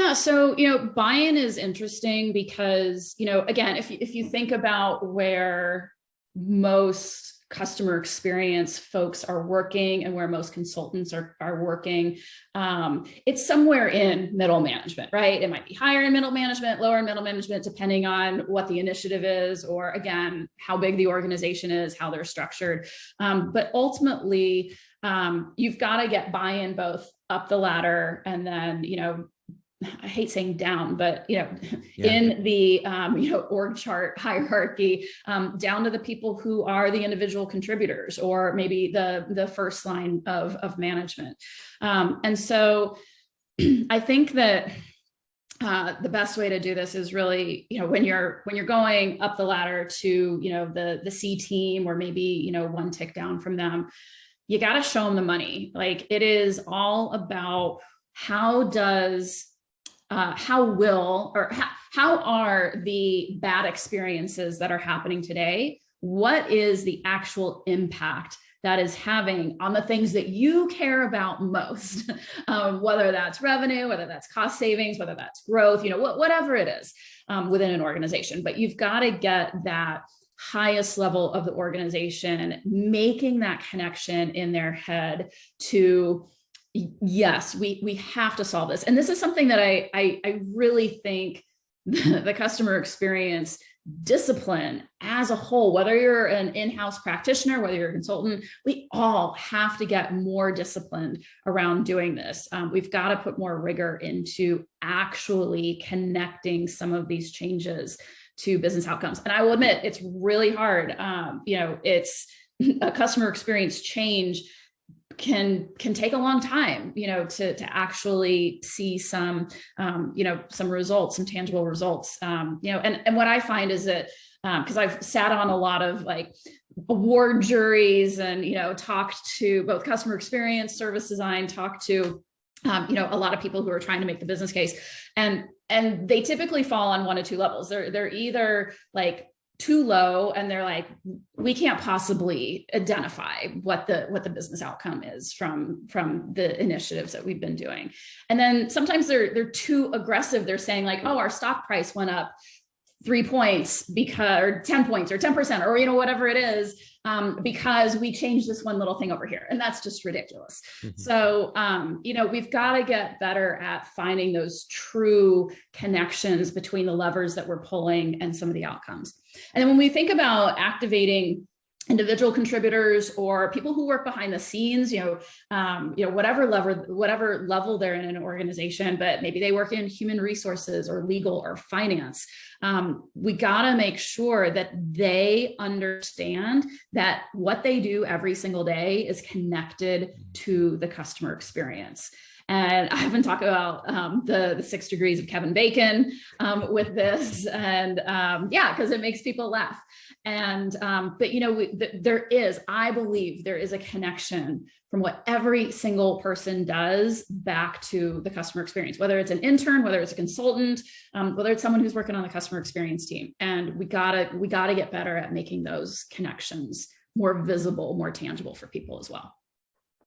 Yeah. So, buy-in is interesting because, again, if you think about where most customer experience folks are working and where most consultants are working, it's somewhere in middle management, right? It might be higher in middle management, lower in middle management, depending on what the initiative is, or again, how big the organization is, how they're structured. But ultimately, you've got to get buy-in both up the ladder and then, I hate saying down, but in the org chart hierarchy, down to the people who are the individual contributors, or maybe the first line of management. And so I think that the best way to do this is really, when you're going up the ladder to the C team, or maybe one tick down from them, you got to show them the money. Like, it is all about how are the bad experiences that are happening today? What is the actual impact that is having on the things that you care about most? Whether that's revenue, whether that's cost savings, whether that's growth, whatever it is within an organization. But you've got to get that highest level of the organization making that connection in their head to, yes, we have to solve this. And this is something that I really think the customer experience discipline as a whole, whether you're an in-house practitioner, whether you're a consultant, we all have to get more disciplined around doing this. We've got to put more rigor into actually connecting some of these changes to business outcomes. And I will admit, it's really hard. It's a customer experience change can take a long time, to actually see some results, some tangible results. And what I find is that, because I've sat on a lot of award juries and, talked to both customer experience, service design, talked to, a lot of people who are trying to make the business case, and they typically fall on one of two levels. They're either too low, and they're like, we can't possibly identify what the business outcome is from the initiatives that we've been doing. And then sometimes they're too aggressive. They're saying oh, our stock price went up 3 points or 10 points or 10%, or whatever it is, because we changed this one little thing over here. And that's just ridiculous. Mm-hmm. So, we've got to get better at finding those true connections between the levers that we're pulling and some of the outcomes. And then when we think about activating individual contributors or people who work behind the scenes, whatever level they're in an organization, but maybe they work in human resources or legal or finance. We got to make sure that they understand that what they do every single day is connected to the customer experience. And I haven't talked about the 6 degrees of Kevin Bacon with this, and because it makes people laugh. And but I believe there is a connection from what every single person does back to the customer experience, whether it's an intern, whether it's a consultant, whether it's someone who's working on the customer experience team. And we gotta get better at making those connections more visible, more tangible for people as well.